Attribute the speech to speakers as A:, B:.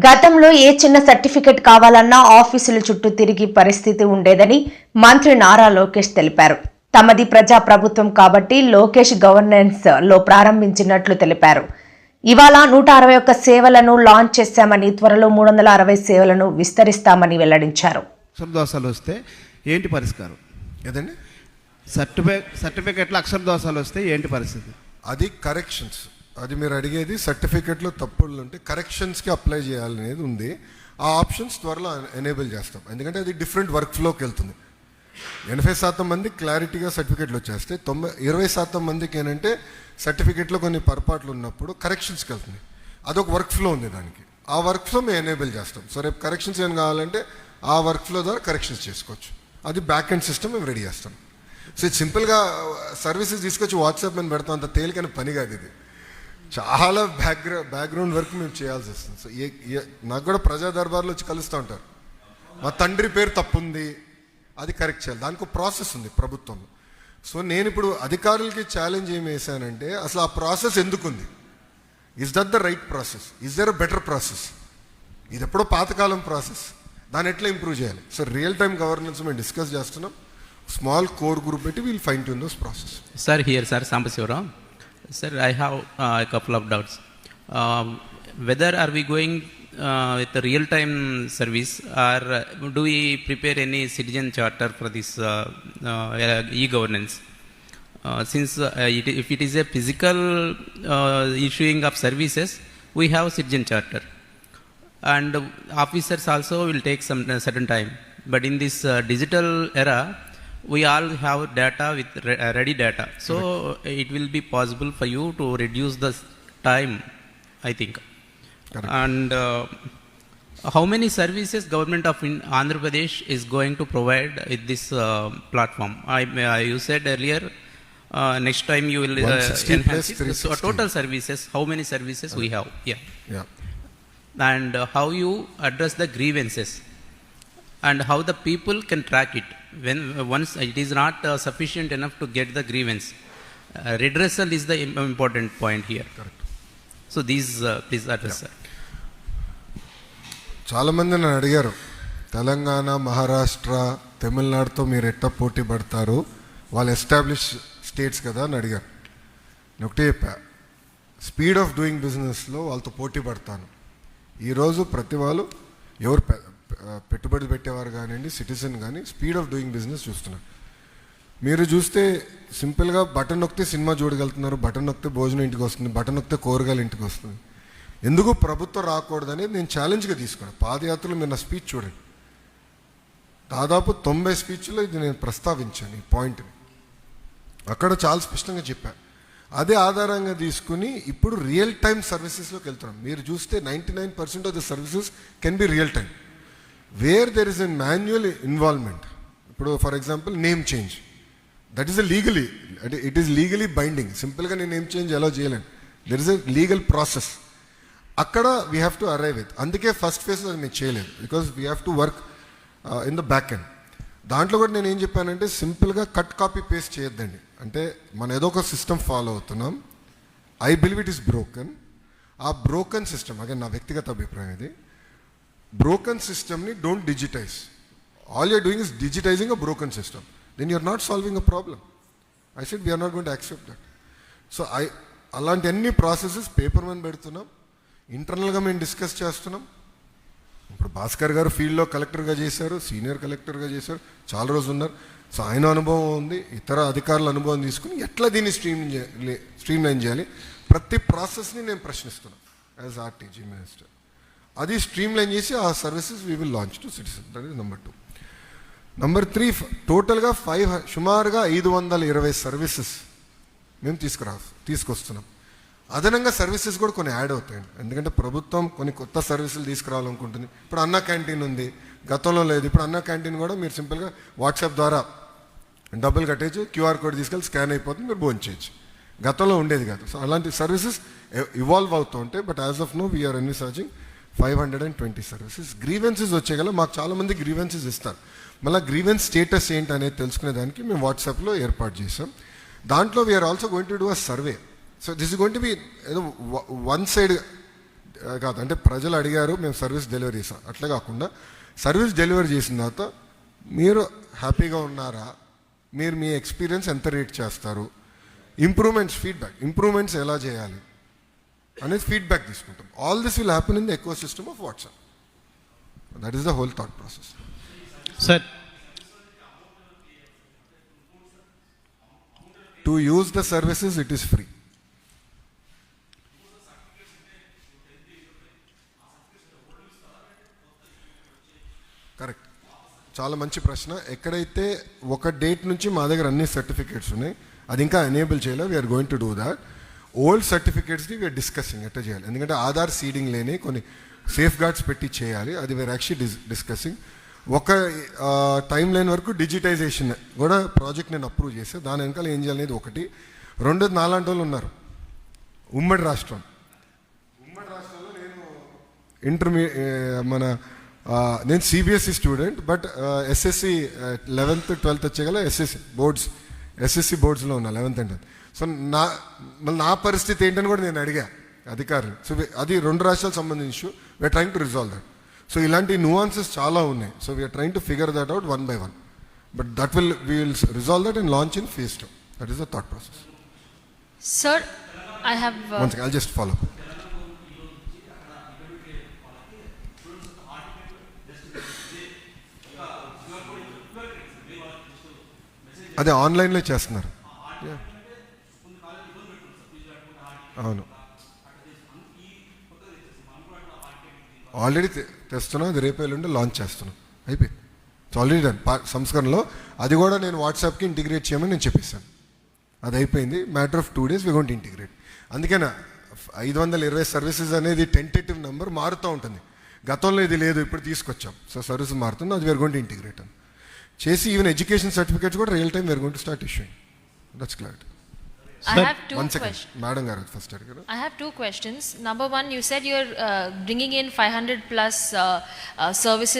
A: గతంలో ఏ చిన్న సర్టిఫికెట్ కావాలన్నా ఆఫీసుల చుట్టూ తిరిగి పరిస్థితి ఉండేదని మంత్రి నారా లోకేష్ తెలిపారు. తమది ప్రజా ప్రభుత్వం కాబట్టి లోకేష్ గవర్నెన్స్ లో ప్రారంభించినట్లు తెలిపారు. ఇవాళ 161 సేవలను లాంచ్ చేశామని, త్వరలో 360 సేవలను విస్తరిస్తామని వెల్లడించారు.
B: అక్షరదోషాలు వస్తే ఏంటి పరిష్కారం? ఏదండి సర్టిఫికెట్లో అక్షరదోషాలు వస్తే ఏంటి పరిస్థితి?
C: అది కరెక్షన్స్. అది మీరు అడిగేది సర్టిఫికెట్లో తప్పులు ఉంటే కరెక్షన్స్కి అప్లై చేయాలనేది ఉంది. ఆ ఆప్షన్స్ త్వరలో ఎనేబుల్ చేస్తాం. ఎందుకంటే అది డిఫరెంట్ వర్క్ ఫ్లోకి వెళ్తుంది. 80% మంది క్లారిటీగా సర్టిఫికెట్లు వచ్చేస్తే 20% మందికి ఏంటంటే సర్టిఫికెట్లో కొన్ని పొరపాట్లు ఉన్నప్పుడు కరెక్షన్స్కి వెళ్తుంది. అదొక వర్క్ ఫ్లో ఉంది దానికి. ఆ వర్క్ ఫ్లో మేము ఎనేబుల్ చేస్తాం. సో రేపు కరెక్షన్స్ ఏం కావాలంటే ఆ వర్క్ ఫ్లో ద్వారా కరెక్షన్స్ చేసుకోవచ్చు. అది బ్యాక్ ఎండ్ సిస్టమ్ మేము రెడీ చేస్తాం. సో ఇది సింపుల్గా సర్వీసెస్ తీసుకొచ్చి వాట్సాప్ మీద పెడతాం, అంత తేలికైన పని కాదు. ఇది చాలా బ్యాక్గ్రౌండ్ వర్క్ మేము చేయాల్సి వస్తుంది. సో నాకు కూడా ప్రజా దర్బార్లో వచ్చి కలుస్తూ ఉంటారు. మా తండ్రి పేరు తప్పుంది, అది కరెక్ట్ చేయాలి. దానికి ఒక ప్రాసెస్ ఉంది ప్రభుత్వంలో. సో నేను ఇప్పుడు అధికారులకి ఛాలెంజ్ ఏం వేసానంటే, అసలు ఆ ప్రాసెస్ ఎందుకుంది? Is that the right process? Is there a better process? ఇది ఎప్పుడో పాతకాలం ప్రాసెస్, దాన్ని ఎట్లా ఇంప్రూవ్ చేయాలి? సో రియల్ టైమ్ గవర్నెన్స్ మేము డిస్కస్ చేస్తున్నాం. స్మాల్ కోర్ గ్రూప్ పెట్టి we'll fine tune those process.
D: Sir here sir Sambasiva Rao. Sir, I have a couple of doubts. Whether are we going with the real-time service, or do we prepare any citizen charter for this e-governance? Since if it is a physical issuing of services, we have citizen charter, and officers also will take some certain time. But in this digital era, we all have data with ready data, so it will be possible for you to reduce the time, I think. Correct. And how many services government of Andhra Pradesh is going to provide with this platform? You said earlier next time you will enhance it. So total services, how many services we have? Yeah. And how you address the grievances, and how the people can track it when once it is not sufficient enough to get the grievance. Redressal is the important point here.
C: Correct.
D: So these please address.
C: Yeah. చాలా మంది నన్ను అడిగారు, తెలంగాణ, మహారాష్ట్ర, తమిళనాడుతో మీరు ఎట్లా పోటీ పడతారు, వాళ్ళు establish states కదా అని అడిగారు. నేను ఒకటే చెప్పా, స్పీడ్ ఆఫ్ డూయింగ్ బిజినెస్లో వాళ్ళతో పోటీ పడతాను. ఈరోజు ప్రతి వాళ్ళు ఎవరు పెట్టుబడి పెట్టేవారు కానివ్వండి, సిటిజన్ కానీ స్పీడ్ ఆఫ్ డూయింగ్ బిజినెస్ చూస్తున్నారు. మీరు చూస్తే సింపుల్గా బటన్ నొక్కితే సినిమా చూడగలుగుతున్నారు, బటన్ నొక్కితే భోజనం ఇంటికి వస్తుంది, బటన్ నొక్కితే కూరగాయలు ఇంటికి వస్తుంది. ఎందుకు ప్రభుత్వం రాకూడదనేది నేను ఛాలెంజ్గా తీసుకున్నాను. పాదయాత్రలో మీరు నా స్పీచ్ చూడండి, దాదాపు 90 స్పీచ్లో ఇది నేను ప్రస్తావించాను ఈ పాయింట్ని. అక్కడ చాలా స్పష్టంగా చెప్పాను. అదే ఆధారంగా తీసుకుని ఇప్పుడు రియల్ టైమ్ సర్వీసెస్లోకి వెళ్తున్నాం. మీరు చూస్తే 99% of the services can be real time, where there is a manual involvement. ఇప్పుడు for example name change, that is it is legally binding. సింపుల్గా నేను నేమ్ చేంజ్ ఎలా చేయలేను, there is a legal process. అక్కడ we have to arrive with. అందుకే first phase అది నేను చేయలేదు, because we have to work in the back end. దాంట్లో కూడా నేను ఏం చెప్పానంటే, సింపుల్గా కట్ కాపీ పేస్ట్ చేయొద్దండి. అంటే మనం ఏదో ఒక సిస్టమ్ ఫాలో అవుతున్నాం, I believe it is broken. ఆ బ్రోకన్ సిస్టమ్, అదే నా వ్యక్తిగత అభిప్రాయం ఇది, బ్రోకన్ సిస్టమ్ని don't digitize. All you're doing is digitizing a broken system, then you're not solving a problem. I said we're not going to accept that. So అలాంటి అన్ని processes paper మీద పెడుతున్నాం, ఇంటర్నల్గా మేము డిస్కస్ చేస్తున్నాం. ఇప్పుడు భాస్కర్ గారు ఫీల్డ్లో కలెక్టర్గా చేశారు, సీనియర్ కలెక్టర్గా చేశారు, చాలా రోజులు ఉన్నారు. సో ఆయన అనుభవం ఉంది, ఇతర అధికారుల అనుభవం తీసుకుని ఎట్లా దీన్ని స్ట్రీమ్లైన్ చేయాలి, ప్రతి ప్రాసెస్ని నేను ప్రశ్నిస్తున్నాను యాజ్ ఆర్టీజీ మినిస్టర్. అది స్ట్రీమ్లైన్ చేసి ఆ services we will launch to citizen. That is number 2. Number 3, టోటల్గా సుమారుగా 520 సర్వీసెస్ మేము తీసుకొస్తున్నాం. అదనంగా సర్వీసెస్ కూడా కొన్ని యాడ్ అవుతాయండి, ఎందుకంటే ప్రభుత్వం కొన్ని కొత్త సర్వీసులు తీసుకురావాలనుకుంటుంది. ఇప్పుడు అన్న క్యాంటీన్ ఉంది, గతంలో లేదు. ఇప్పుడు అన్న క్యాంటీన్ కూడా మీరు సింపుల్గా వాట్సాప్ ద్వారా డబ్బులు కట్టేసి క్యూఆర్ కోడ్ తీసుకెళ్ళి స్కాన్ అయిపోతుంది, మీరు భోజనం చేయొచ్చు. గతంలో ఉండేది కాదు. సో అలాంటి సర్వీసెస్ ఇవాల్వ్ అవుతూ ఉంటాయి. But as of now we're envisaging 520 services. Grievances వచ్చేగల మాకు చాలామంది గ్రీవెన్సెస్ ఇస్తారు. మళ్ళీ గ్రీవెన్స్ స్టేటస్ ఏంటి అనేది తెలుసుకునే దానికి మేము వాట్సాప్లో ఏర్పాటు చేసాం. దాంట్లో we're also going to do a survey. So this is going to be ఏదో వన్ సైడ్ కాదు, అంటే ప్రజలు అడిగారు మేము సర్వీస్ డెలివరీ చేసాం అట్లా కాకుండా సర్వీస్ డెలివరీ చేసిన తర్వాత మీరు హ్యాపీగా ఉన్నారా, మీరు మీ ఎక్స్పీరియన్స్ ఎంత రేట్ చేస్తారు, ఇంప్రూవ్మెంట్స్ ఎలా చేయాలి అనేది ఫీడ్బ్యాక్ తీసుకుంటాం. All this will happen in the eco system of WhatsApp. That is the whole thought process.
E: Sir
C: to use the services it is free. Correct, చాలా మంచి ప్రశ్న. ఎక్కడైతే ఒక డేట్ నుంచి మా దగ్గర అన్ని సర్టిఫికేట్స్ ఉన్నాయి, అది ఇంకా ఎనేబుల్ చేయలేదు. We're going to do that. Old సర్టిఫికేట్స్ని వీఆర్ డిస్కసింగ్ ఎట్లా చేయాలి, ఎందుకంటే ఆధార్ సీడింగ్ లేని కొన్ని సేఫ్ గార్డ్స్ పెట్టి చేయాలి. అది వీఆర్ యాక్చువల్లీ డిస్కసింగ్. ఒక టైం లైన్ వరకు డిజిటైజేషన్ కూడా ప్రాజెక్ట్ నేను అప్రూవ్ చేస్తే దాని వెనకాల ఏం చేయాలనేది ఒకటి. రెండోది నాలాంటి వాళ్ళు ఉన్నారు ఉమ్మడి రాష్ట్రంలో నేను CBSE student, but SSC 11th 12th వచ్చేగల ఎస్ఎస్సి బోర్డ్స్లో ఉన్నా 11th and 12th. సో నా పరిస్థితి ఏంటని కూడా నేను అడిగా అధికారులు. సో అది 2 రాష్ట్రాలకు సంబంధించిన issue. We're trying to resolve that. So ఇలాంటి nuances చాలా ఉన్నాయి. So we're trying to figure that out one by one. But we will resolve that and launch in phase 2. That is the thought process.
F: Sir, I have...
C: Once again, I'll just follow. అదే ఆన్లైన్లో చేస్తున్నారు. అవును, already తెస్తున్నాం. అది రేపు ఎల్లుండి launch చేస్తున్నాం. అయిపోయింది. It's already done. సంస్కరణలో అది కూడా నేను వాట్సాప్కి ఇంటిగ్రేట్ చేయమని నేను చెప్పేశాను. అది అయిపోయింది. Matter of 2 days we going to integrate. అందుకనే 520 సర్వీసెస్ అనేది టెంటేటివ్ నెంబర్ మారుతూ ఉంటుంది. గతంలో ఇది లేదు, ఇప్పుడు తీసుకొచ్చాం. సో సర్వీస్ మారుతుంది, అది వీఆర్ గోయింగ్ టు ఇంటిగ్రేట్ అని చేసి ఈవెన్ ఎడ్యుకేషన్ సర్టిఫికేట్స్ కూడా real time we're going to start issuing. That's clarity.
F: I have two questions.
C: Madam గారు ఫస్ట్ అడిగారు.
F: I have 2 questions. Number one, you said you're bringing in 500 plus services